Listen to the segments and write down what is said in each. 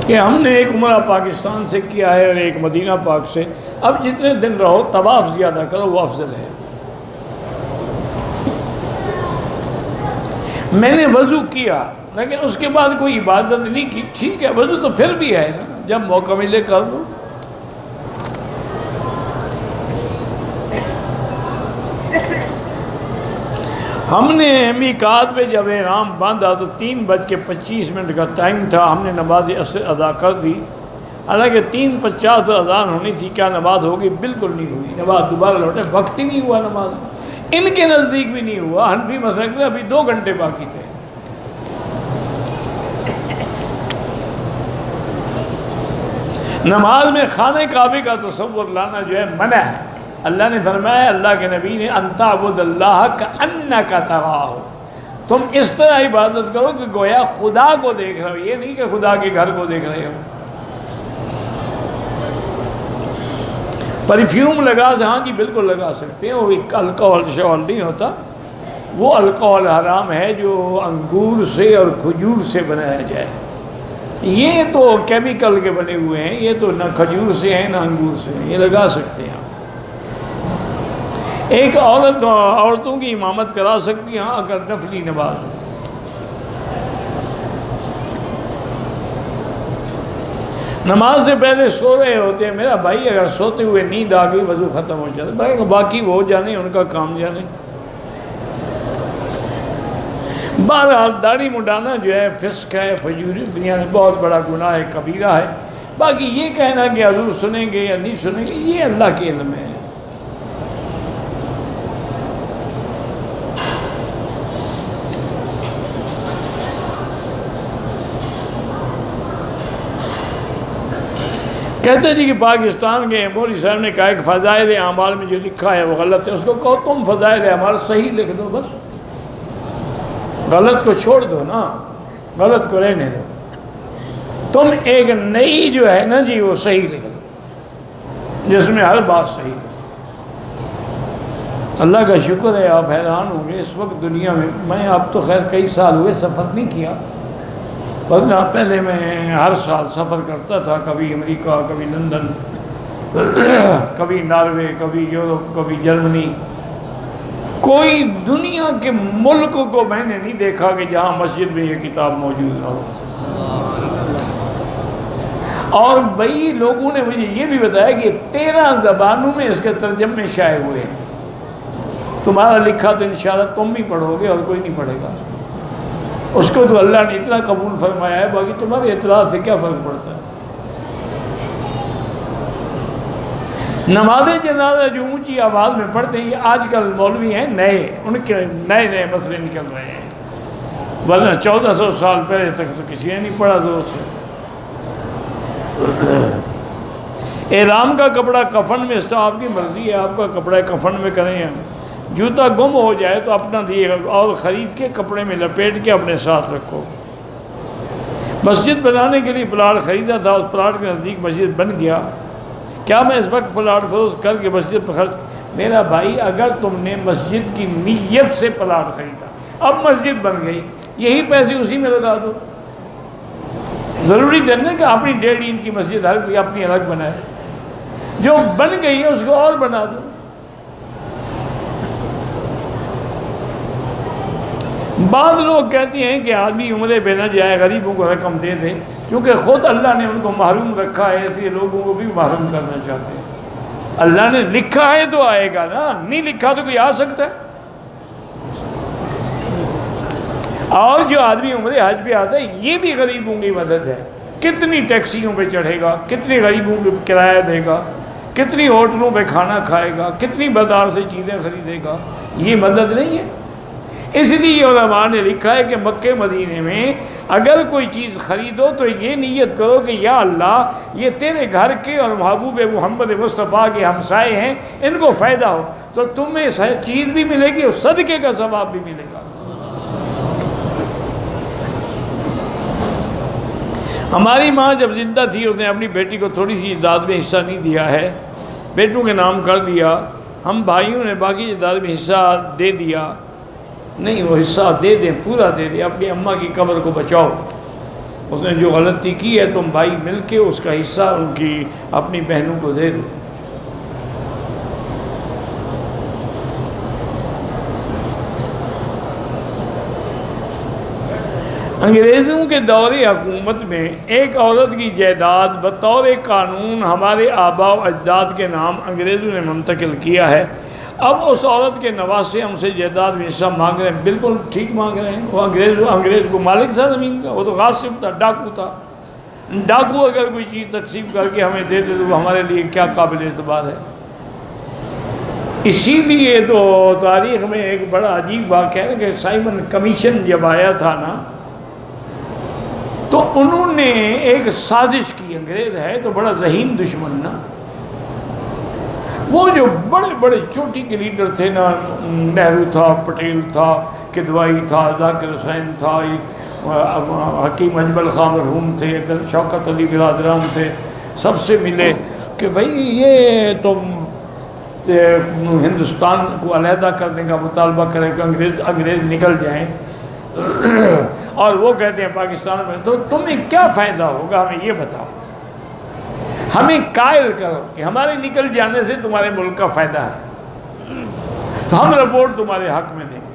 کہ ہم نے ایک عمرہ پاکستان سے کیا ہے اور ایک مدینہ پاک سے، اب جتنے دن رہو طواف زیادہ کرو، وہ افضل ہے۔ میں نے وضو کیا لیکن اس کے بعد کوئی عبادت نہیں کی، ٹھیک ہے، وضو تو پھر بھی ہے نا، جب موقع ملے کر دو۔ ہم نے میقات پہ جب احرام باندھا تو 3:25 کا ٹائم تھا، ہم نے نماز عصر ادا کر دی، حالانکہ 3:50 پر اذان ہونی تھی۔ کیا نماز ہوگی؟ بالکل نہیں ہوئی، نماز دوبارہ لوٹے، وقت ہی نہیں ہوا نماز، ان کے نزدیک بھی نہیں ہوا۔ حنفی مسلک میں ابھی 2 گھنٹے باقی تھے۔ نماز میں خانہ کعبے کا تصور لانا جو ہے منع ہے۔ اللہ نے فرمایا، اللہ کے نبی نے، ان تعبد اللہ کأنک تراہ، تم اس طرح عبادت کرو کہ گویا خدا کو دیکھ رہے ہو، یہ نہیں کہ خدا کے گھر کو دیکھ رہے ہو۔ پرفیوم لگا، ہاں جی بالکل لگا سکتے ہیں، وہ الکحل شول نہیں ہوتا، وہ الکحل حرام ہے جو انگور سے اور کھجور سے بنایا جائے، یہ تو کیمیکل کے بنے ہوئے ہیں، یہ تو نہ کھجور سے ہیں نہ انگور سے ہیں، یہ لگا سکتے ہیں۔ ایک عورت عورتوں کی امامت کرا سکتی ہے، ہاں اگر نفلی نماز ہو۔ نماز سے پہلے سو رہے ہوتے ہیں، میرا بھائی اگر سوتے ہوئے نیند آ گئی وضو ختم ہو جاتا ہے، باقی وہ جانے، ان کا کام جانے۔ بہرحال داڑھی مڈانا جو ہے فسق ہے، فجوری، دنیا میں بہت بڑا گناہ ہے، کبیرہ ہے۔ باقی یہ کہنا کہ حضور سنیں گے یا نہیں سنیں گے، یہ اللہ کے علم ہے۔ کہتے ہیں جی کہ پاکستان کے مولوی صاحب نے کہا کہ فضائل اعمال میں جو لکھا ہے وہ غلط ہے، اس کو کہو تم فضائل اعمال صحیح لکھ دو، بس غلط کو چھوڑ دو نا، غلط کو رہنے دو، تم ایک نئی جو ہے نا جی وہ صحیح لکھ دو جس میں ہر بات صحیح ہے۔ اللہ کا شکر ہے، آپ حیران ہوں گے اس وقت دنیا میں اب تو خیر کئی سال ہوئے سفر نہیں کیا، ورنہ پہلے میں ہر سال سفر کرتا تھا، کبھی امریکہ، کبھی لندن، کبھی ناروے، کبھی یورپ، کبھی جرمنی۔ کوئی دنیا کے ملک کو میں نے نہیں دیکھا کہ جہاں مسجد میں یہ کتاب موجود نہ ہو۔ اور بھئی لوگوں نے مجھے یہ بھی بتایا کہ 13 زبانوں میں اس کے ترجمے شائع ہوئے ہیں۔ تمہارا لکھا تو انشاءاللہ تم بھی پڑھو گے اور کوئی نہیں پڑھے گا، اس کو تو اللہ نے اتنا قبول فرمایا ہے، باقی تمہارے اطلاع سے کیا فرق پڑتا ہے۔ نماز جنازہ جو اونچی آواز میں پڑھتے ہیں، یہ آج کل مولوی ہیں نئے، ان کے نئے مسئلے نکل رہے ہیں، ورنہ 1400 سال پہلے تک تو کسی نے نہیں پڑھا زور سے۔ احرام کا کپڑا کفن میں، اس طرح آپ کی مرضی ہے، آپ کا کپڑا کفن میں کریں، جوتا گم ہو جائے تو اپنا دیے اور خرید کے کپڑے میں لپیٹ کے اپنے ساتھ رکھو۔ مسجد بنانے کے لیے پلاٹ خریدا تھا، اس پلاٹ کے نزدیک مسجد بن گیا، کیا میں اس وقت پلاٹ فروخت کر کے مسجد پر خرچ؟ میرا بھائی اگر تم نے مسجد کی نیت سے پلاٹ خریدا، اب مسجد بن گئی، یہی پیسے اسی میں لگا دو، ضروری نہیں کہ اپنی 1.5 انچ کی مسجد ہر کوئی اپنی الگ بنائے، جو بن گئی ہے اس کو اور بنا دو۔ بعض لوگ کہتے ہیں کہ آدمی عمرے پہ نہ جائے، غریبوں کو رقم دے دے، کیونکہ خود اللہ نے ان کو محروم رکھا ہے، اس لیے لوگوں کو بھی محروم کرنا چاہتے ہیں۔ اللہ نے لکھا ہے تو آئے گا نا، نہیں لکھا تو کوئی آ سکتا ہے؟ اور جو آدمی عمرے حج پہ آتا ہے یہ بھی غریبوں کی مدد ہے، کتنی ٹیکسیوں پہ چڑھے گا، کتنی غریبوں کو کرایہ دے گا، کتنی ہوٹلوں پہ کھانا کھائے گا، کتنی بازار سے چیزیں خریدے گا، یہ مدد نہیں ہے؟ اس لیے علماء نے لکھا ہے کہ مکہ مدینے میں اگر کوئی چیز خریدو تو یہ نیت کرو کہ یا اللہ یہ تیرے گھر کے اور محبوب محمد مصطفیٰ کے ہمسائے ہیں، ان کو فائدہ ہو، تو تمہیں چیز بھی ملے گی اور صدقے کا ثواب بھی ملے گا۔ ہماری ماں جب زندہ تھی اس نے اپنی بیٹی کو تھوڑی سی جائیداد میں حصہ نہیں دیا ہے، بیٹوں کے نام کر دیا، ہم بھائیوں نے باقی جائیداد میں حصہ دے دیا، نہیں وہ حصہ دے دیں، پورا دے دیں، اپنی اماں کی قبر کو بچاؤ، اس نے جو غلطی کی ہے تم بھائی مل کے اس کا حصہ ان کی اپنی بہنوں کو دے دو۔ انگریزوں کے دور حکومت میں ایک عورت کی جائیداد بطور قانون ہمارے آباء و اجداد کے نام انگریزوں نے منتقل کیا ہے۔ اب اس عورت کے نواسے ہم سے جائیداد میں حصہ مانگ رہے ہیں، بالکل ٹھیک مانگ رہے ہیں۔ وہ انگریز کو مالک تھا زمین کا، وہ تو غاصب تھا، ڈاکو تھا۔ ڈاکو اگر کوئی چیز تقسیم کر کے ہمیں دے دے تو وہ ہمارے لیے کیا قابل اعتبار ہے۔ اسی لیے تو تاریخ میں ایک بڑا عجیب واقعہ ہے کہ سائمن کمیشن جب آیا تھا نا تو انہوں نے ایک سازش کی، انگریز ہے تو بڑا ذہین دشمن نا، وہ جو بڑے بڑے چوٹی کے لیڈر تھے نا، نہرو تھا، پٹیل تھا، کدوائی تھا، ذاکر حسین تھا، حکیم اجمل خان مرحوم تھے، شوکت علی برادران تھے، سب سے ملے کہ بھائی یہ تم ہندوستان کو علیحدہ کرنے کا مطالبہ کریں کہ انگریز نکل جائیں، اور وہ کہتے ہیں پاکستان میں تو تمہیں کیا فائدہ ہوگا، ہمیں یہ بتاؤ، ہمیں قائل کرو کہ ہمارے نکل جانے سے تمہارے ملک کا فائدہ ہے تو ہم رپورٹ تمہارے حق میں دیں گے۔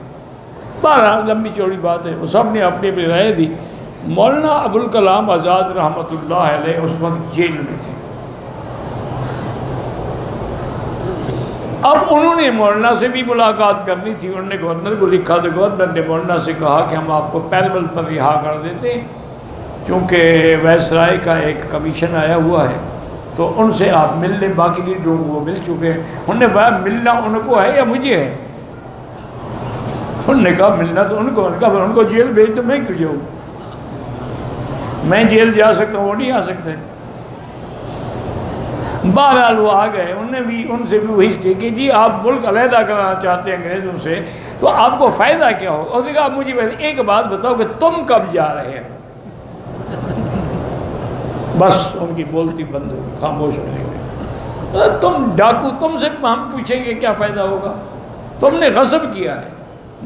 بہرحال لمبی چوڑی بات ہے، وہ سب نے اپنی اپنی رائے دی۔ مولانا ابوالکلام آزاد رحمۃ اللہ علیہ اس وقت جیل میں تھے۔ اب انہوں نے مولانا سے بھی ملاقات کرنی تھی، انہوں نے گورنر کو لکھا تو گورنر نے مولانا سے کہا کہ ہم آپ کو پیرول پر رہا کر دیتے ہیں، چونکہ وائسرائے کا ایک کمیشن آیا ہوا ہے تو ان سے آپ مل لیں، باقی لیڈروں کو وہ مل چکے ہیں۔ انہوں نے کہا ملنا ان کو ہے یا مجھے ہے؟ انہوں نے کہا ملنا تو ان کو، ان کا ان کو جیل بھیج تو میں کیوں جاؤں، میں جیل جا سکتا ہوں، وہ نہیں آ سکتے۔ بہرحال وہ آ گئے، انہوں نے بھی ان سے بھی وہی تھی کہ جی آپ ملک علیحدہ کرانا چاہتے ہیں انگریزوں سے تو آپ کو فائدہ کیا ہو؟ اور کہا مجھے ایک بات بتاؤ کہ تم کب جا رہے ہو؟ بس ان کی بولتی بند ہو گئی، خاموش ہو گئی۔ تم ڈاکو، تم سے ہم پوچھیں گے کیا فائدہ ہوگا، تم نے غصب کیا ہے،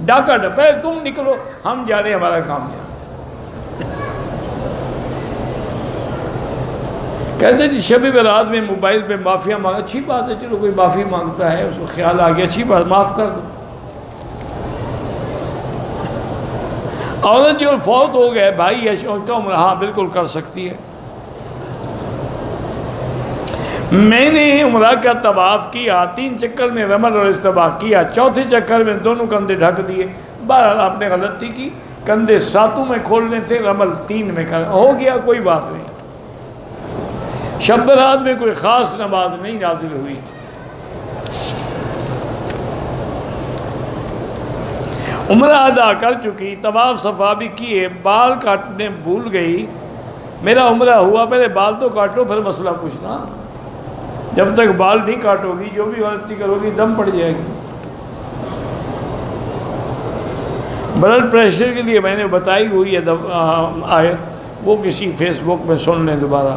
ڈاکہ ڈپے، تم نکلو، ہم جا رہے ہیں، ہمارا کام ہے۔ کہتے ہیں جی شب برات میں موبائل پہ معافیاں مانگا، اچھی بات ہے، چلو کوئی معافی مانگتا ہے، اس کو خیال آ گیا، اچھی بات، معاف کر دو۔ عورت جو فوت ہو گئے بھائی ہے تو عمرہ ہاں بالکل کر سکتی ہے۔ میں نے عمرہ کا طواف کیا، 3 چکر میں رمل اور استباح کیا، 4تھے چکر میں دونوں کندھے ڈھک دیے۔ بہرحال آپ نے غلطی کی، کندھے 7 میں کھولنے تھے، رمل 3 میں کر ہو گیا، کوئی بات نہیں۔ شب برات میں کوئی خاص نماز نہیں نازل ہوئی۔ عمرہ ادا کر چکی، طواف صفا بھی کیے، بال کاٹنے بھول گئی، میرا عمرہ ہوا، پہلے بال تو کاٹو پھر مسئلہ پوچھنا، جب تک بال نہیں کاٹو گی جو بھی غلطی کرو گی دم پڑ جائے گی۔ بلڈ پریشر کے لیے میں نے بتائی ہوئی ہے آیت، وہ کسی فیس بک میں سن لیں دوبارہ۔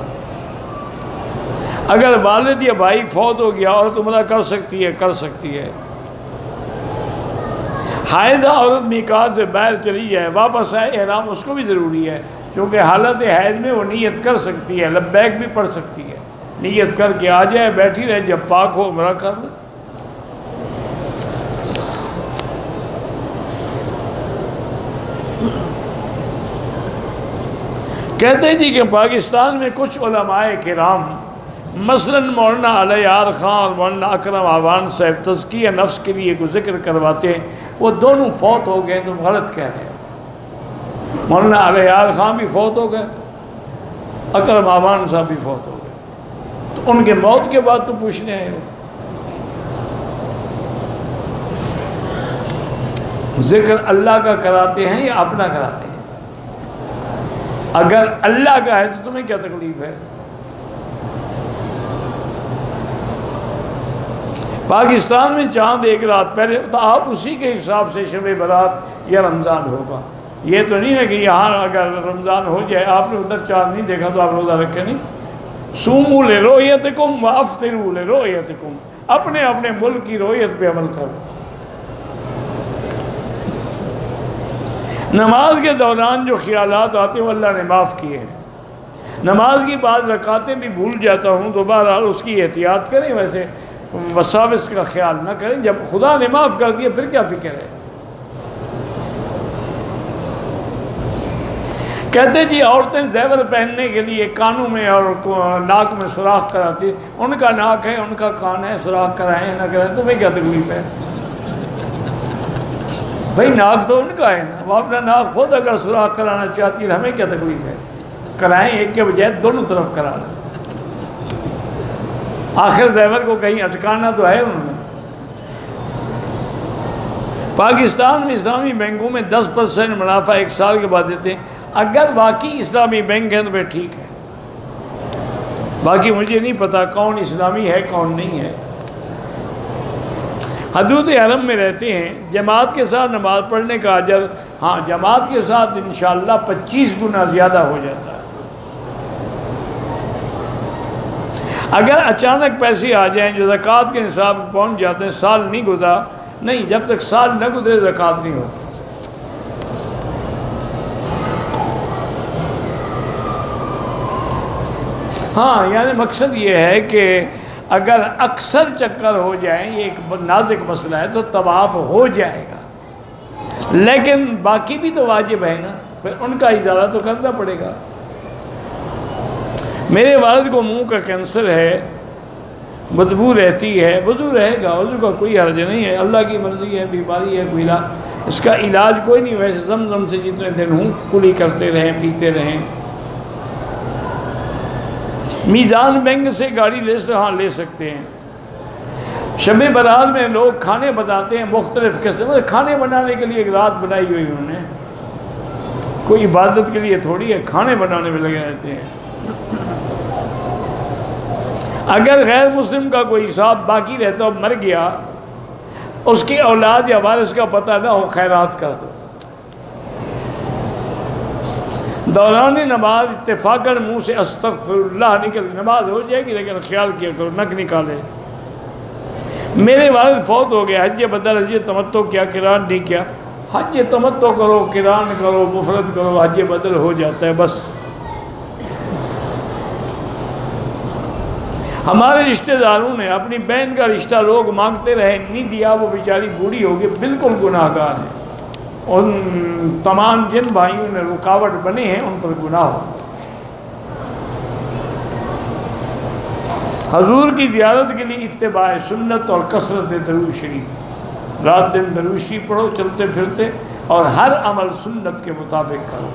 اگر والد یا بھائی فوت ہو گیا عورت عمرہ کر سکتی ہے، کر سکتی ہے۔ حائضہ عورت میقات سے باہر چلی جائے، واپس آئے، احرام اس کو بھی ضروری ہے، کیونکہ حالت حیض میں وہ نیت کر سکتی ہے، لبیک بھی پڑھ سکتی ہے، نیت کر کے آ جائے، بیٹھی رہے، جب پاک ہو عمرہ کر لے۔ کہتے ہیں جی کہ پاکستان میں کچھ علماء کرام مثلاً مولانا علیار خان اور مولانا اکرم آوان صاحب تزکیہ نفس کے لیے کوئی ذکر کرواتے ہیں، وہ دونوں فوت ہو گئے، تم غلط کہہ رہے ہیں۔ مولانا علیار خان بھی فوت ہو گئے، اکرم آوان صاحب بھی فوت ہو گئے، تو ان کے موت کے بعد تو پوچھنے آئے ہو۔ ذکر اللہ کا کراتے ہیں یا اپنا کراتے ہیں؟ اگر اللہ کا ہے تو تمہیں کیا تکلیف ہے؟ پاکستان میں چاند ایک رات پہلے تو آپ اسی کے حساب سے شب برات یا رمضان ہوگا، یہ تو نہیں ہے کہ یہاں اگر رمضان ہو جائے آپ نے ادھر چاند نہیں دیکھا تو آپ روزہ رکھے نہیں۔ صوموا لرؤیتکم وافطروا لرؤیتکم، اپنے اپنے ملک کی رؤیت پہ عمل کرو۔ نماز کے دوران جو خیالات آتے ہیں وہ اللہ نے معاف کیے ہیں. نماز کی بعض رکعتیں بھی بھول جاتا ہوں تو بہرحال اس کی احتیاط کریں. ویسے وساوس کا خیال نہ کریں، جب خدا نے معاف کر دیا پھر کیا فکر ہے. کہتے جی عورتیں زیور پہننے کے لیے کانوں میں اور ناک میں سوراخ کراتی، ان کا ناک ہے، ان کا کان ہے، سوراخ کرائیں نہ کرائیں تمہیں کیا تکلیف ہے؟ بھائی ناک تو ان کا ہے نا، وہ اپنا ناک خود اگر سوراخ کرانا چاہتی ہے ہمیں کیا تکلیف ہے؟ کرائیں، ایک کے بجائے دونوں طرف کرا لیں. آخر زیور کو کہیں اٹکانا تو ہے انہوں نے. پاکستان میں اسلامی بینکوں میں 10% منافع 1 سال کے بعد دیتے ہیں. اگر واقعی اسلامی بینک ہے تو پھر ٹھیک ہے، باقی مجھے نہیں پتا کون اسلامی ہے کون نہیں ہے. حدود حرم میں رہتے ہیں، جماعت کے ساتھ نماز پڑھنے کا اجر ہاں جماعت کے ساتھ انشاءاللہ 25 گنا زیادہ ہو جاتا ہے. اگر اچانک پیسے آ جائیں جو زکوٰۃ کے نصاب پہنچ جاتے ہیں، سال نہیں گزرا، نہیں جب تک سال نہ گزرے زکوٰۃ نہیں ہوتی. ہاں یعنی مقصد یہ ہے کہ اگر اکثر چکر ہو جائیں، یہ ایک نازک مسئلہ ہے، تو طواف ہو جائے گا، لیکن باقی بھی تو واجب ہے نا، پھر ان کا ازالہ تو کرنا پڑے گا. میرے والد کو منہ کا کینسر ہے، بدبو رہتی ہے، وضو رہے گا، وضو کا کوئی حرج نہیں ہے، اللہ کی مرضی ہے، بیماری ہے کوئی علاج، اس کا علاج کوئی نہیں. ویسے زمزم سے جتنے دن ہوں کلی کرتے رہیں، پیتے رہیں. میزان بینک سے گاڑی لے سکتے ہیں. شب برات میں لوگ کھانے بناتے ہیں مختلف قسم کے. کھانے بنانے کے لیے ایک رات بنائی ہوئی انہوں نے، کوئی عبادت کے لیے تھوڑی ہے، کھانے بنانے میں لگے رہتے ہیں. اگر غیر مسلم کا کوئی حساب باقی رہتا ہو، مر گیا، اس کی اولاد یا وارث کا پتہ نہ ہو، خیرات کر دو. دوران نماز اتفاقاً منہ سے استغفر اللہ نکل، نماز ہو جائے گی لیکن خیال کیا کرو نک نکالے. میرے والد فوت ہو گیا، حج بدل حج تمتع کیا، قران نہیں کیا. حج تمتع کرو، قران کرو، مفرد کرو، حج بدل ہو جاتا ہے بس. ہمارے رشتہ داروں نے اپنی بہن کا رشتہ لوگ مانگتے رہے، نہیں دیا، وہ بیچاری بوڑھی ہوگی، بالکل گناہ گار ہے. ان تمام جن بھائیوں نے رکاوٹ بنے ہیں ان پر گناہ ہو. حضور کی زیارت کے لیے اتباع سنت اور کثرت درود شریف، رات دن درود شریف پڑھو چلتے پھرتے، اور ہر عمل سنت کے مطابق کرو.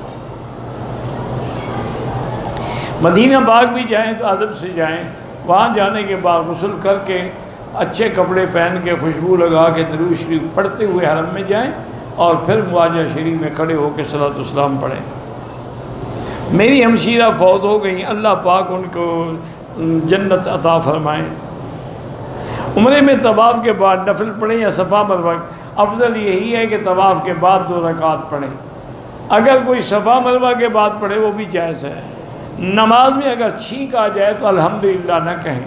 مدینہ پاک بھی جائیں تو ادب سے جائیں. وہاں جانے کے بعد غسل کر کے اچھے کپڑے پہن کے خوشبو لگا کے درود شریف پڑھتے ہوئے حرم میں جائیں، اور پھر مواجہ شریف میں کھڑے ہو کے صلاۃ والسلام پڑھیں. میری ہمشیرہ فوت ہو گئیں، اللہ پاک ان کو جنت عطا فرمائیں. عمرے میں طواف کے بعد نفل پڑھیں یا صفا مروہ؟ افضل یہی ہے کہ طواف کے بعد 2 رکعت پڑھیں. اگر کوئی صفا مروہ کے بعد پڑھے وہ بھی جائز ہے. نماز میں اگر چھینک آ جائے تو الحمدللہ نہ کہیں.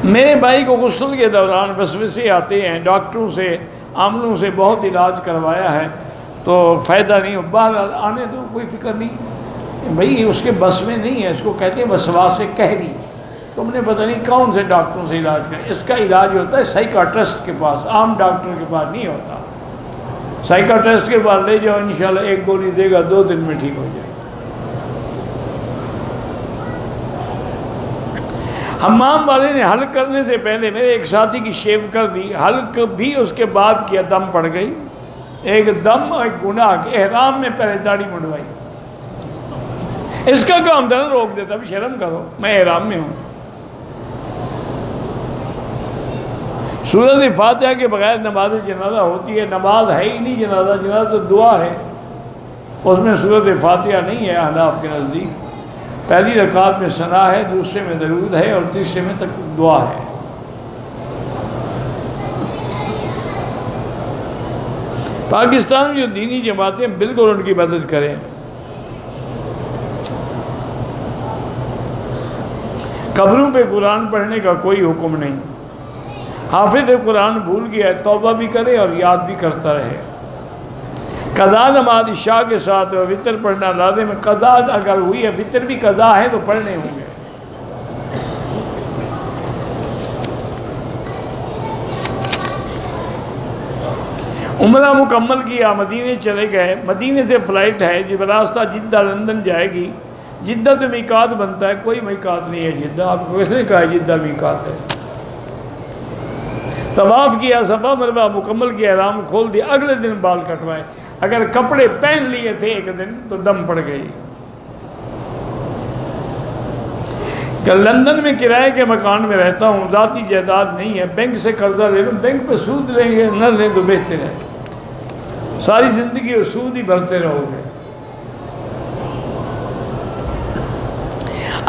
میرے بھائی کو غسل کے دوران وسوسے آتے ہیں، ڈاکٹروں سے عاملوں سے بہت علاج کروایا ہے تو فائدہ نہیں ہو. باہر آنے دو، کوئی فکر نہیں. بھائی اس کے بس میں نہیں ہے، اس کو کہتے ہیں وسواس قہری. تم نے پتہ نہیں کون سے ڈاکٹروں سے علاج کریں. اس کا علاج ہوتا ہے سائیکاٹرسٹ کے پاس، عام ڈاکٹر کے پاس نہیں ہوتا. سائیکاٹرسٹ کے پاس لے جاؤ، انشاءاللہ 1 گولی دے گا، 2 دن میں ٹھیک ہو جائے گا. حمام والے نے حلق کرنے سے پہلے میرے ایک ساتھی کی شیو کر دی، حلق بھی اس کے بعد کیا، دم پڑ گئی. ایک دم اور ایک گناہ. احرام میں پہلے داڑھی منڈوائی. اس کا کام تھا روک دیتا، ابھی شرم کرو، میں احرام میں ہوں. سورۃ فاتحہ کے بغیر نماز جنازہ ہوتی ہے؟ نماز ہے ہی نہیں جنازہ، جنازہ تو دعا ہے. اس میں سورۃ فاتحہ نہیں ہے احناف کے نزدیک. پہلی رکعت میں ثنا ہے، دوسرے میں درود ہے، اور تیسرے میں تک دعا ہے. پاکستان میں جو دینی جماعتیں بالکل ان کی مدد کریں. قبروں پہ قرآن پڑھنے کا کوئی حکم نہیں. حافظ قرآن بھول گیا ہے، توبہ بھی کرے اور یاد بھی کرتا رہے۔ قضا نماز عشاء کے ساتھ وطر پڑھنا لازم ہے۔ قضا اگر ہوئی ہے، وطر بھی قضا ہے تو پڑھنے ہوں گے۔ عمرہ مکمل کیا، مدینے چلے گئے۔ مدینے سے فلائٹ ہے جو براستہ جدہ لندن جائے گی۔ جدہ تو میقات بنتا ہے، کوئی میقات نہیں ہے جدہ۔ آپ کو کس نے کہا ہے جدہ میقات ہے؟ طواف کیا، صفا مروہ مکمل کیا، احرام کھول دیا، اگلے دن بال کٹوائے۔ اگر کپڑے پہن لیے تھے ایک دن تو دم پڑ گئی۔ کہ لندن میں کرائے کے مکان میں رہتا ہوں، ذاتی جائیداد نہیں ہے، بینک سے قرضہ لے لوں، بینک پہ سود لیں گے، نہ لیں تو بہتر ہے، ساری زندگی وہ سود ہی بھرتے رہو گے۔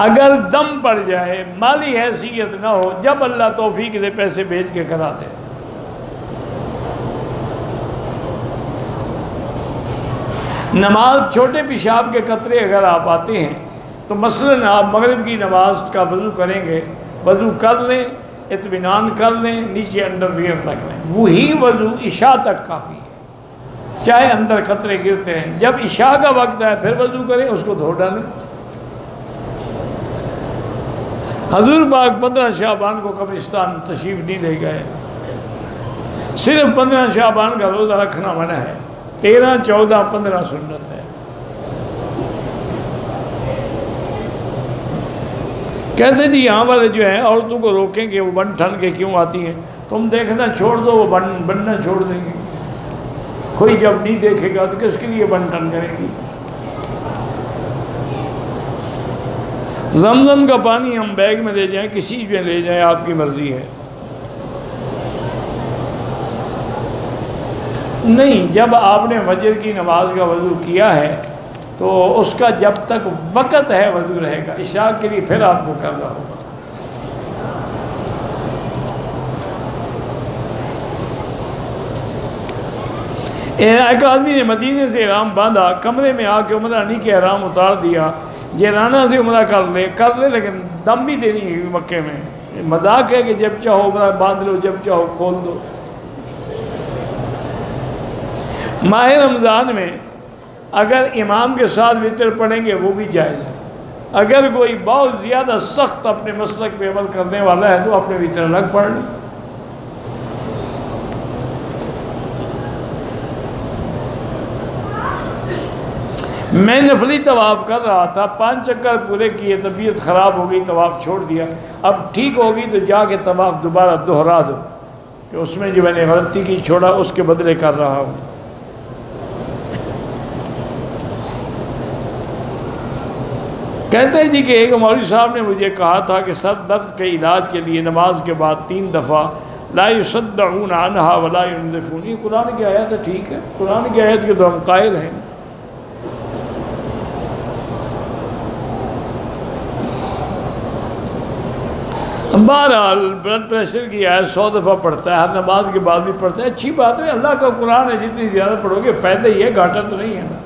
اگر دم پڑ جائے، مالی حیثیت نہ ہو، جب اللہ توفیق دے پیسے بھیج کے کرا دے۔ نماز چھوٹے پیشاب کے قطرے اگر آپ آتے ہیں تو مثلاً آپ مغرب کی نماز کا وضو کریں گے، وضو کر لیں، اطمینان کر لیں، نیچے انڈر ویئر رکھ لیں، وہی وضو عشاء تک کافی ہے، چاہے اندر قطرے گرتے ہیں۔ جب عشاء کا وقت ہے پھر وضو کریں، اس کو دھو ڈالیں۔ حضور پاک 15 شعبان کو قبرستان تشریف نہیں لے گئے، صرف 15 شعبان کا روزہ رکھنا منع ہے، 13، 14، 15 سنت ہے۔ کہتے جی یہاں والے جو ہیں عورتوں کو روکیں گے، وہ بن ٹھن کے کیوں آتی ہیں؟ تم دیکھنا چھوڑ دو، وہ بننا چھوڑ دیں گے۔ کوئی جب نہیں دیکھے گا تو کس کے لیے بن ٹھن کریں گی؟ زمزم کا پانی ہم بیگ میں لے جائیں، کسی میں لے جائیں، آپ کی مرضی ہے۔ نہیں، جب آپ نے فجر کی نماز کا وضو کیا ہے تو اس کا جب تک وقت ہے وضو رہے گا، عشاء کے لیے پھر آپ کو کرنا ہوگا۔ ایک آدمی نے مدینے سے احرام باندھا، کمرے میں آ کے عمرہ نہیں کیا، احرام اتار دیا، جیرانہ سے عمرہ کر لے لیکن دم بھی دینی ہے مکے میں۔ مذاق ہے کہ جب چاہو عمرہ باندھ لو، جب چاہو کھول دو۔ ماہ رمضان میں اگر امام کے ساتھ وطر پڑھیں گے وہ بھی جائز ہے۔ اگر کوئی بہت زیادہ سخت اپنے مسلک پہ عمل کرنے والا ہے تو اپنے وطر الگ پڑھ لیں۔ میں نفلی طواف کر رہا تھا، 5 چکر پورے کیے، طبیعت خراب ہو گئی، طواف چھوڑ دیا۔ اب ٹھیک ہوگی تو جا کے طواف دوبارہ دہرا دو، کہ اس میں جو میں نے غلطی کی چھوڑا اس کے بدلے کر رہا ہوں۔ کہتے ہیں جی کہ ایک مولوی صاحب نے مجھے کہا تھا کہ سر درد کے علاج کے لیے نماز کے بعد 3 دفعہ لا یصدعون عنہا ولا ینزفون، یہ قرآن کی آیت ہے، ٹھیک ہے، قرآن کی آیت کے تو ہم قائل ہیں۔ بہرحال بلڈ پریشر کی آیت 100 دفعہ پڑھتا ہے، ہر نماز کے بعد بھی پڑھتا ہے، اچھی بات ہے، اللہ کا قرآن ہے، جتنی زیادہ پڑھو گے فائدہ ہی ہے، گھاٹا تو نہیں ہے نا۔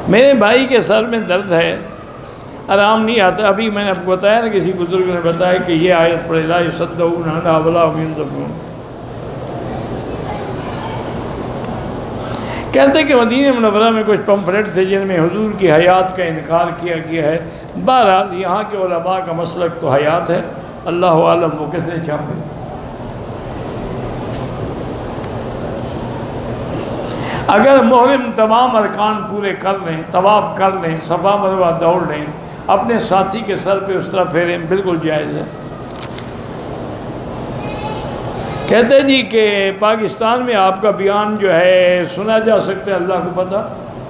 میرے بھائی کے سر میں درد ہے، آرام نہیں آتا، ابھی میں نے آپ کو بتایا نا، کسی بزرگ نے بتایا کہ یہ آیت پڑھے لا یصدعون عنہا ولا هم ینزفون۔ کہتے ہیں کہ مدینہ منورہ میں کچھ پمفلٹ تھے جن میں حضور کی حیات کا انکار کیا گیا ہے۔ بہرحال یہاں کے علماء کا مسلک تو حیات ہے، اللہ عالم وہ کس نے چھاپے۔ اگر محرم تمام ارکان پورے کر لیں، طواف کر لیں، صفا مروہ دوڑ لیں، اپنے ساتھی کے سر پہ اس طرح پھیریں، بالکل جائز ہے۔ کہتے جی کہ پاکستان میں آپ کا بیان جو ہے سنا جا سکتا ہے، اللہ کو پتہ،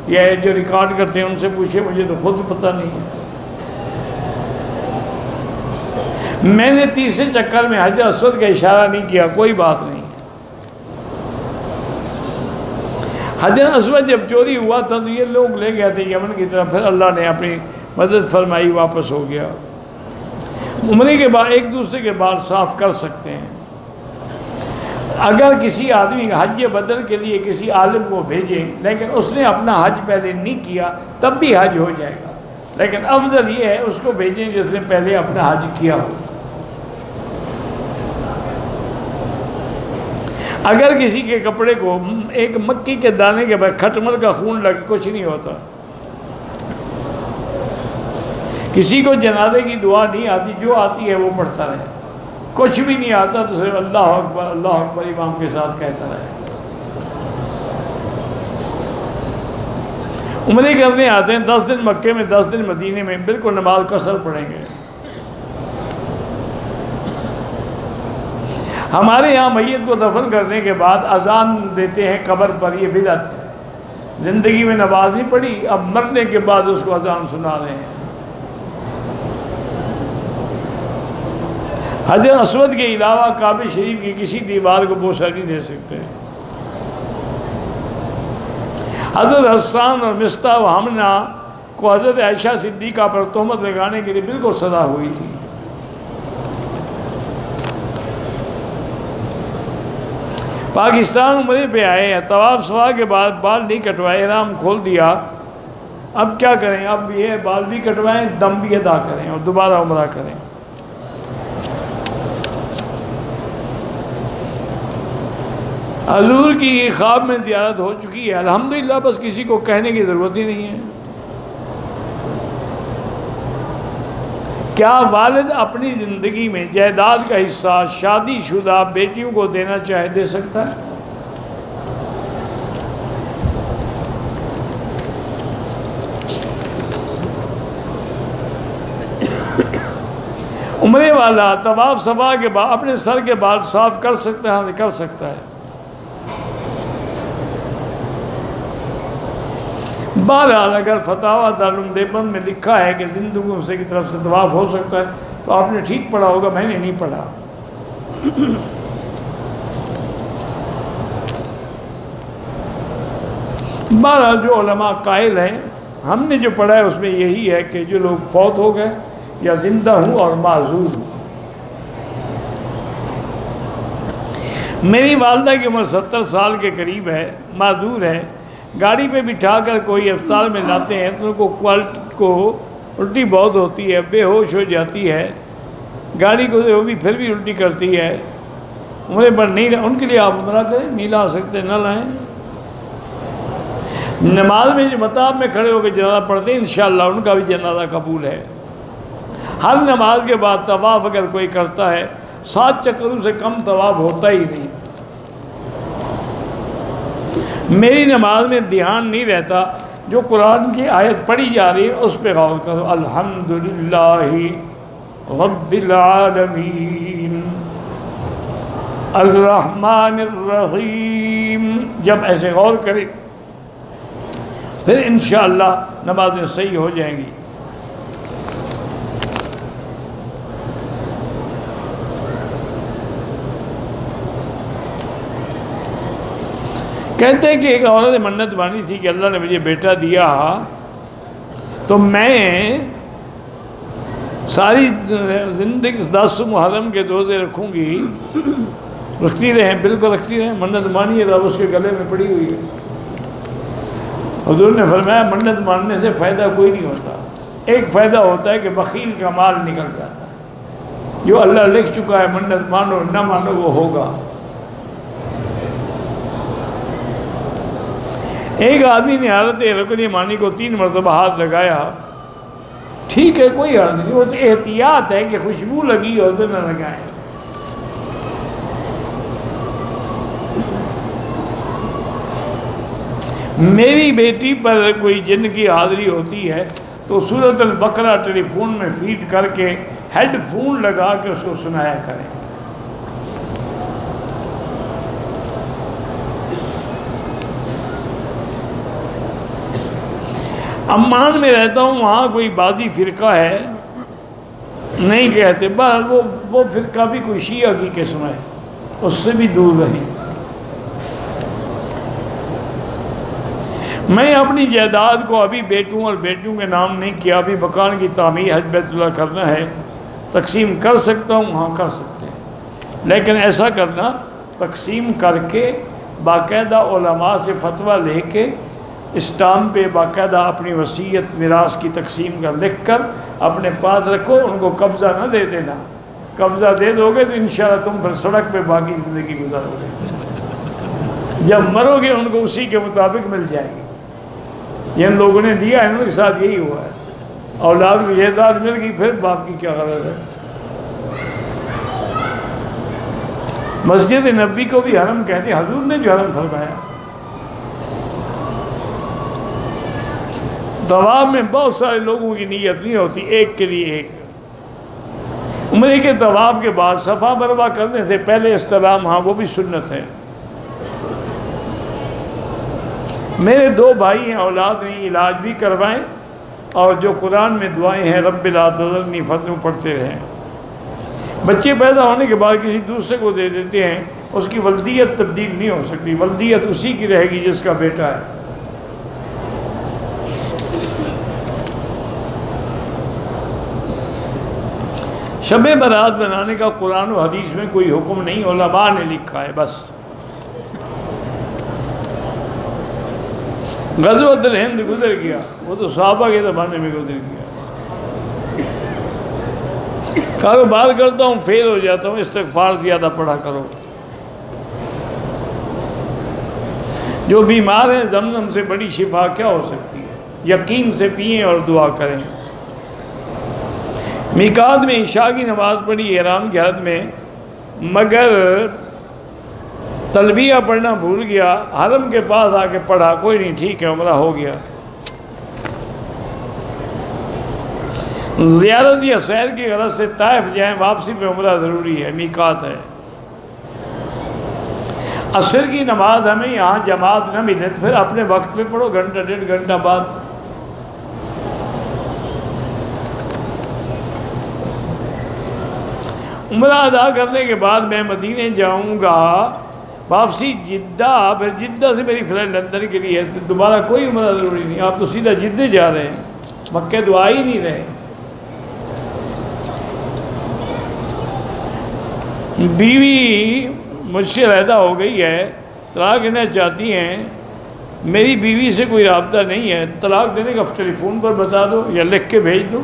یہ جو ریکارڈ کرتے ہیں ان سے پوچھے، مجھے تو خود پتہ نہیں ہے۔ میں نے تیسرے چکر میں حجر اسود کا اشارہ نہیں کیا، کوئی بات نہیں۔ حجر اسود جب چوری ہوا تھا تو یہ لوگ لے گئے تھے یمن کی طرف، پھر اللہ نے اپنی مدد فرمائی، واپس ہو گیا۔ عمرے کے بعد ایک دوسرے کے بال صاف کر سکتے ہیں۔ اگر کسی آدمی حج بدل کے لیے کسی عالم کو بھیجیں لیکن اس نے اپنا حج پہلے نہیں کیا، تب بھی حج ہو جائے گا۔ لیکن افضل یہ ہے اس کو بھیجیں جس نے پہلے اپنا حج کیا ہو۔ اگر کسی کے کپڑے کو ایک مکی کے دانے کے بعد کھٹمل کا خون لگے کچھ نہیں ہوتا، کسی کو جنازے کی دعا نہیں آتی، جو آتی ہے وہ پڑھتا رہے، کچھ بھی نہیں آتا تو صرف اللہ اکبر امام کے ساتھ کہتا رہے۔ عمرے کرنے آتے ہیں 10 دن مکے میں 10 دن مدینے میں، بالکل نماز قصر پڑھیں گے۔ ہمارے یہاں میت کو دفن کرنے کے بعد اذان دیتے ہیں قبر پر، یہ بدعت ہے۔ زندگی میں نماز نہیں پڑھی، اب مرنے کے بعد اس کو اذان سنا رہے ہیں۔ حجر اسود کے علاوہ کعبہ شریف کی کسی دیوار کو بوسہ نہیں دے سکتے۔ حضرت حسان اور مصطح و حمنہ کو حضرت عائشہ صدیقہ پر تہمت لگانے کے لیے بالکل سزا ہوئی تھی۔ پاکستان عمرے پہ آئے ہیں، طواف صفا کے بعد بال نہیں کٹوائے، احرام کھول دیا، اب کیا کریں؟ اب یہ بال بھی کٹوائیں، دم بھی ادا کریں اور دوبارہ عمرہ کریں۔ حضور کی خواب میں زیارت ہو چکی ہے الحمدللہ، بس کسی کو کہنے کی ضرورت ہی نہیں ہے۔ کیا والد اپنی زندگی میں جائیداد کا حصہ شادی شدہ بیٹیوں کو دینا چاہے دے سکتا ہے؟ عمرے والا طواف صفا کے بعد اپنے سر کے بال صاف کر سکتا ہے؟ کر سکتا ہے۔ بہرحال اگر فتاویٰ دارالعلوم دیوبند میں لکھا ہے کہ زندگیوں سے کی طرف سے طواف ہو سکتا ہے تو آپ نے ٹھیک پڑھا ہوگا، میں نے نہیں پڑھا۔ بہرحال جو علماء قائل ہیں، ہم نے جو پڑھا ہے اس میں یہی ہے کہ جو لوگ فوت ہو گئے یا زندہ ہوں اور معذور ہوں۔ میری والدہ کی عمر 70 سال کے قریب ہے، معذور ہے، گاڑی پہ بٹھا کر کوئی اسپتال میں لاتے ہیں تو ان کو الٹی بہت ہوتی ہے، بے ہوش ہو جاتی ہے، گاڑی کو وہ بھی پھر بھی الٹی کرتی ہے، عمرے پر نہیں، ان کے لیے آپ عمرہ کریں، نہیں لا سکتے نہ لائیں۔ نماز میں جو مطاب میں کھڑے ہو کے جنازہ پڑھتے ہیں انشاءاللہ ان کا بھی جنازہ قبول ہے۔ ہر نماز کے بعد طواف اگر کوئی کرتا ہے 7 چکروں سے کم طواف ہوتا ہی نہیں۔ میری نماز میں دھیان نہیں رہتا، جو قرآن کی آیت پڑھی جا رہی ہے اس پہ غور کرو، الحمدللہ رب العالمین الرحمن الرحیم، جب ایسے غور کریں پھر انشاءاللہ نمازیں صحیح ہو جائیں گی۔ کہتے ہیں کہ ایک عورت نے منت مانی تھی کہ اللہ نے مجھے بیٹا دیا تو میں ساری زندگی 10 محرم کے روزے رکھوں گی۔ رکھتی رہیں، بالکل رکھتی رہیں، منت مانی ہے رب اس کے گلے میں پڑی ہوئی ہے۔ حضور نے فرمایا منت ماننے سے فائدہ کوئی نہیں ہوتا، ایک فائدہ ہوتا ہے کہ بخیل کا مال نکل جاتا ہے۔ جو اللہ لکھ چکا ہے منت مانو نہ مانو وہ ہوگا۔ ایک آدمی نے حضرت رکن یمانی کو 3 مرتبہ ہاتھ لگایا، ٹھیک ہے کوئی حرج نہیں، وہ تو احتیاط ہے کہ خوشبو لگی ہو تو نہ لگائیں۔ میری بیٹی پر کوئی جن کی حاضری ہوتی ہے تو سورۃ البقرہ ٹیلی فون میں فیڈ کر کے ہیڈ فون لگا کے اس کو سنایا کریں۔ عمان میں رہتا ہوں، وہاں کوئی بازی فرقہ ہے، نہیں کہتے، بس وہ فرقہ بھی کوئی شیعہ کی قسم ہے، اس سے بھی دور رہیں۔ میں اپنی جائیداد کو ابھی بیٹوں اور بیٹیوں کے نام نہیں کیا، ابھی مکان کی تعمیر حج بیت اللہ کرنا ہے، تقسیم کر سکتا ہوں، ہاں کر سکتے ہیں، لیکن ایسا کرنا تقسیم کر کے باقاعدہ علماء سے فتویٰ لے کے اسٹامپ پہ باقاعدہ اپنی وصیت میراث کی تقسیم کا لکھ کر اپنے پاس رکھو، ان کو قبضہ نہ دے دینا، قبضہ دے دو گے تو انشاءاللہ تم پھر سڑک پہ باقی زندگی گزارو گے، جب مرو گے ان کو اسی کے مطابق مل جائے گی۔ جن لوگوں نے دیا ہے ان کے ساتھ یہی ہوا ہے، اولاد کو جائیداد مل گئی، پھر باپ کی کیا غرض ہے۔ مسجد نبوی کو بھی حرم کہتے ہیں، حضور نے جو حرم فرمایا۔ طواف میں بہت سارے لوگوں کی نیت نہیں ہوتی، ایک کے لیے ایک۔ عمرے کے طواف کے بعد صفا مروہ کرنے سے پہلے استلام، ہاں وہ بھی سنت ہے۔ میرے 2 بھائی ہیں، اولاد نہیں، علاج بھی کروائیں، اور جو قرآن میں دعائیں ہیں رب لا تذرنی فرض پڑھتے رہیں۔ بچے پیدا ہونے کے بعد کسی دوسرے کو دے دیتے ہیں، اس کی ولدیت تبدیل نہیں ہو سکتی، ولدیت اسی کی رہے گی جس کا بیٹا ہے۔ شب برات بنانے کا قرآن و حدیث میں کوئی حکم نہیں، علماء نے لکھا ہے بس۔ غزوۃ الہند گزر گیا، وہ تو صحابہ کے زمانے میں گزر گیا۔ کاروبار کرتا ہوں فیل ہو جاتا ہوں، استغفار زیادہ پڑھا کرو۔ جو بیمار ہیں زمزم سے بڑی شفا کیا ہو سکتی ہے، یقین سے پئیں اور دعا کریں۔ میقات میں عشاء کی نماز پڑھی احرام کی حالت میں، مگر تلبیہ پڑھنا بھول گیا، حرم کے پاس آ کے پڑھا، کوئی نہیں ٹھیک ہے عمرہ ہو گیا۔ زیارت یا سیر کی غرض سے طائف جائیں، واپسی پہ عمرہ ضروری ہے، میقات ہے۔ عصر کی نماز ہمیں یہاں جماعت نہ ملے تو پھر اپنے وقت پہ پڑھو، گھنٹہ 1.5 گھنٹہ بعد۔ عمرہ ادا کرنے کے بعد میں مدینے جاؤں گا، واپسی جدہ، پھر جدہ سے میری فلائٹ لندن کے لیے ہے، دوبارہ کوئی عمرہ ضروری نہیں، آپ تو سیدھا جدہ جا رہے ہیں، مکہ تو آ ہی نہیں رہے۔ بیوی مجھ سے علیحدہ ہو گئی ہے، طلاق لینا چاہتی ہیں، میری بیوی سے کوئی رابطہ نہیں ہے، طلاق دینے کا ٹیلی فون پر بتا دو یا لکھ کے بھیج دو۔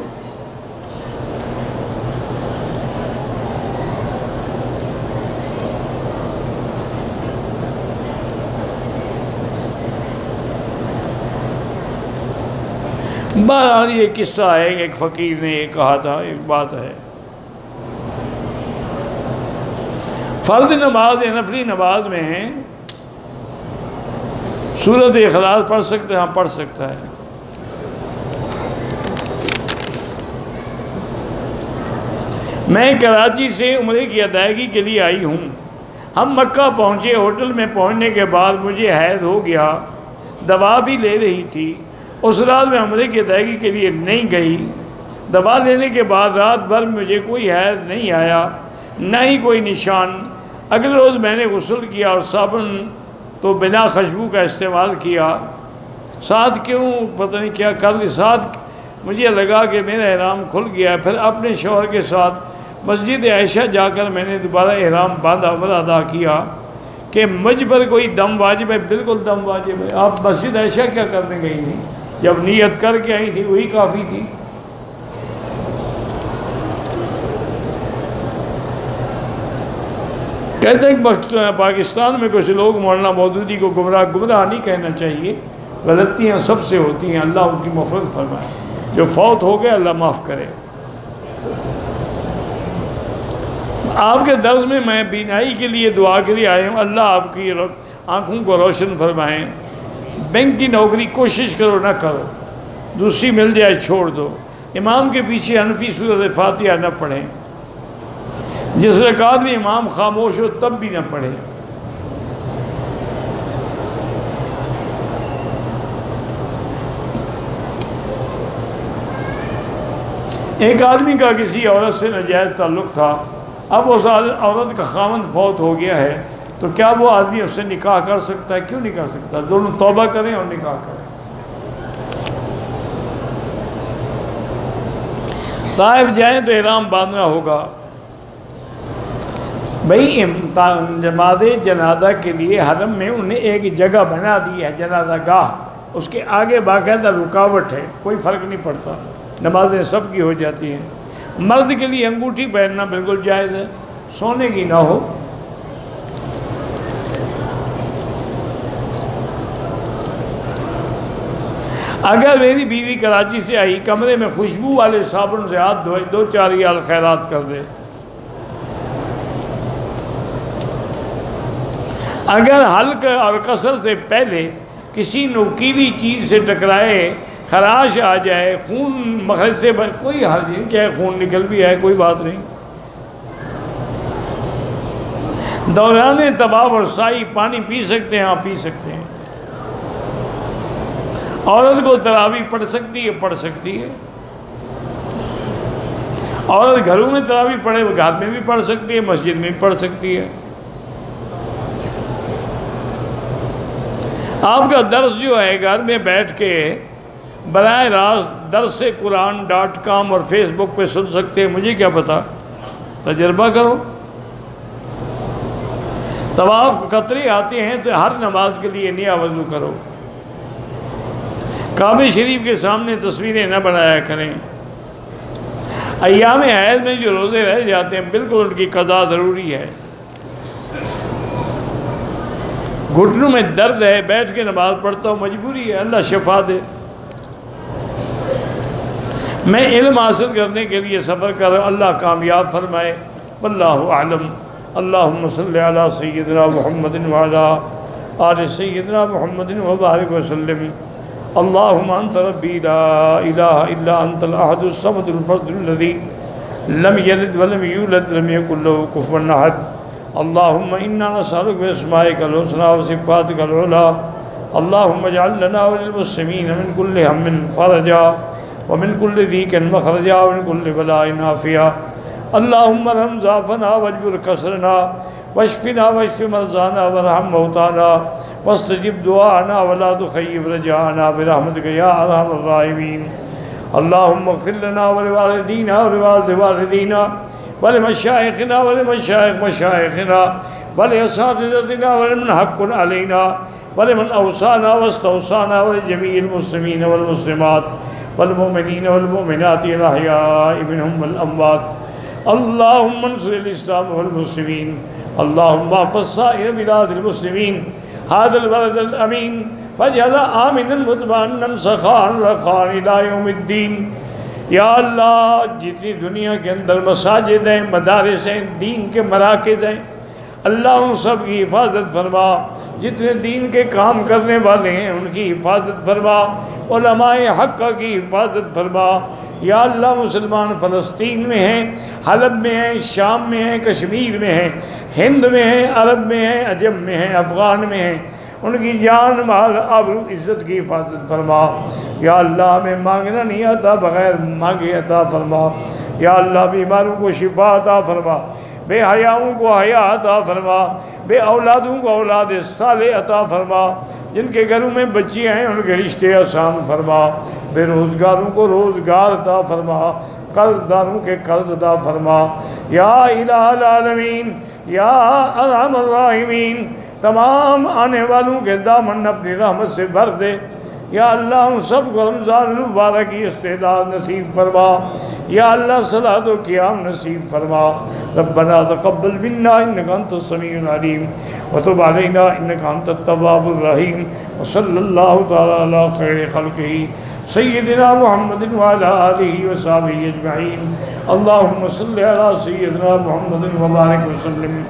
بہرحال یہ قصہ ہے، ایک فقیر نے یہ کہا تھا، ایک بات ہے۔ فرض نماز یا نفلی نماز میں سورۃ اخلاص پڑھ سکتے ہیں؟ ہاں پڑھ سکتا ہے۔ میں کراچی سے عمرے کی ادائیگی کے لیے آئی ہوں، ہم مکہ پہنچے، ہوٹل میں پہنچنے کے بعد مجھے حیض ہو گیا، دوا بھی لے رہی تھی، اس رات میں عمرے کی ادائیگی کے لیے نہیں گئی، دوا لینے کے بعد رات بھر مجھے کوئی حیض نہیں آیا، نہ ہی کوئی نشان۔ اگلے روز میں نے غسل کیا اور صابن تو بنا خوشبو کا استعمال کیا، ساتھ کیوں پتہ نہیں کیا کر لی، ساتھ مجھے لگا کہ میرا احرام کھل گیا، پھر اپنے شوہر کے ساتھ مسجد عائشہ جا کر میں نے دوبارہ احرام باندھا، عمرہ ادا کیا کہ مجھ پر کوئی دم واجب ہے؟ بالکل دم واجب ہے۔ آپ مسجد عائشہ کیا کرنے گئی تھی؟ جب نیت کر کے آئی تھی وہی کافی تھی۔ کہتے ہیں کہ پاکستان میں کچھ لوگ مولانا مودودی کو گمراہ نہیں کہنا چاہیے، غلطیاں سب سے ہوتی ہیں، اللہ ان کی مغفرت فرمائے، جو فوت ہو گئے اللہ معاف کرے۔ آپ کے درس میں میں بینائی کے لیے دعا کے لیے آئے ہوں، اللہ آپ کی آنکھوں کو روشن فرمائیں۔ بینک کی نوکری کوشش کرو نہ کرو، دوسری مل جائے چھوڑ دو، امام کے پیچھے حنفی سورۃ فاتحہ نہ پڑھیں، جس رکعت میں امام خاموش ہو تب بھی نہ پڑھیں۔ ایک آدمی کا کسی عورت سے ناجائز تعلق تھا، اب اس عورت کا خاوند فوت ہو گیا ہے، تو کیا وہ آدمی اس سے نکاح کر سکتا ہے؟ کیوں نہیں کر سکتا؟ دونوں توبہ کریں اور نکاح کریں۔ طائف جائیں تو احرام باندھنا ہوگا۔ بھئی نماز جنازہ کے لیے حرم میں انہیں ایک جگہ بنا دی ہے، جنازہ گاہ، اس کے آگے باقاعدہ رکاوٹ ہے، کوئی فرق نہیں پڑتا، نمازیں سب کی ہو جاتی ہیں۔ مرد کے لیے انگوٹھی پہننا بالکل جائز ہے، سونے کی نہ ہو۔ اگر میری بیوی کراچی سے آئی، کمرے میں خوشبو والے صابن سے ہاتھ دھوئے، 2-4 ریال خیرات کر دے۔ اگر حلق اور قصر سے پہلے کسی نوکیلی چیز سے ٹکرائے، خراش آ جائے، خون مخرج سے کوئی حرج نہیں، چاہے خون نکل بھی آئے کوئی بات نہیں۔ دوران طواف اور سعی پانی پی سکتے ہیں؟ ہاں پی سکتے ہیں۔ عورت کو تراویح پڑھ سکتی ہے؟ پڑھ سکتی ہے۔ عورت گھروں میں تراویح پڑھے، وہ گھر میں بھی پڑھ سکتی ہے، مسجد میں بھی پڑھ سکتی ہے۔ آپ کا درس جو ہے گھر میں بیٹھ کے براہ راست درسقرآن.com اور فیس بک پہ سن سکتے ہیں، مجھے کیا پتا، تجربہ کرو۔ طواف قطرے آتے ہیں تو ہر نماز کے لیے نیا وضو کرو۔ کعبہ شریف کے سامنے تصویریں نہ بنایا کریں۔ ایام حیض میں جو روزے رہ جاتے ہیں بالکل ان کی قضا ضروری ہے۔ گھٹنوں میں درد ہے، بیٹھ کے نماز پڑھتا ہوں، مجبوری ہے، اللہ شفا دے۔ میں علم حاصل کرنے کے لیے سفر کر رہا ہوں، اللہ کامیاب فرمائے، واللہ اعلم۔ اللہم صلی علی سیدنا محمد وعلی آل سیدنا محمد وبارک وسلم۔ اللہم انت ربی لا الہ الا انت الاحد الصمد الفرد الذی لم یلد ولم یولد لم یکن له کفوا احد۔ اللہم انا نسألک باسمائک الحسنی وصفاتک العلی۔ اللہم اجعل لنا وللمسلمین من کل ہم فرجا ومن کل ضیق مخرجا ومن کل بلاء عافیہ۔ اللہم ارحم ضعفنا واجبر کسرنا واشفنا واشف مرضانا وارحم موتانا واستجب دعانا ولا تخیب رجانا برحمتک یا ارحم الراحمین۔ اللہم اغفر لنا ولوالدینا ولوالد والدینا ولمشائخنا ولمشائخ مشائخنا ولاساتذتنا ولمن حق علینا ولمن اوصانا واستوصانا ولجميع المسلمین والمسلمات والمؤمنین والمؤمنات الاحیاء منهم والاموات۔ اللہم انصر الاسلام والمسلمین۔ اللہم احفظ سائر بلاد المسلمین هذا البلد الامین فاجعل آمنا مطمئنا سخاء رخاء الى یوم الدین۔ یا اللہ جتنی دنیا کے اندر مساجد ہیں، مدارس ہیں، دین کے مراکز ہیں، اللہ ان سب کی حفاظت فرما۔ جتنے دین کے کام کرنے والے ہیں ان کی حفاظت فرما، علماء حق کی حفاظت فرما۔ یا اللہ مسلمان فلسطین میں ہیں، حلب میں ہیں، شام میں ہیں، کشمیر میں ہیں، ہند میں ہیں، عرب میں ہیں، عجم میں ہیں، افغان میں ہیں، ان کی جان مال آبرو عزت کی حفاظت فرما۔ یا اللہ ہمیں مانگنا نہیں آتا، بغیر مانگے عطا فرما۔ یا اللہ بیماروں کو شفا عطا فرما، بے حیاؤں کو حیا عطا فرما، بے اولادوں کو اولاد صالح عطا فرما، جن کے گھروں میں بچیاں ہیں ان کے رشتے آسان فرما، بے روزگاروں کو روزگار عطا فرما، قرض داروں کے قرض عطا فرما۔ یا الہ العالمین، یا ارحم الراحمین، تمام آنے والوں کے دامن اپنی رحمت سے بھر دے۔ یا اللہ ہم سب کو رمضان المبارک کی استعداد نصیب فرما۔ یا اللہ صلاۃ و قیام نصیب فرما۔ ربنا تقبل منا انک انت السمیع العلیم وتب علینا انک انت التواب الرحیم، وصلی اللہ تعالی علی خیر خلقہ سیدنا محمد وعلی آلہ وصحبہ اجمعین۔ اللہم صلی علی سیدنا محمد وبارک وسلم۔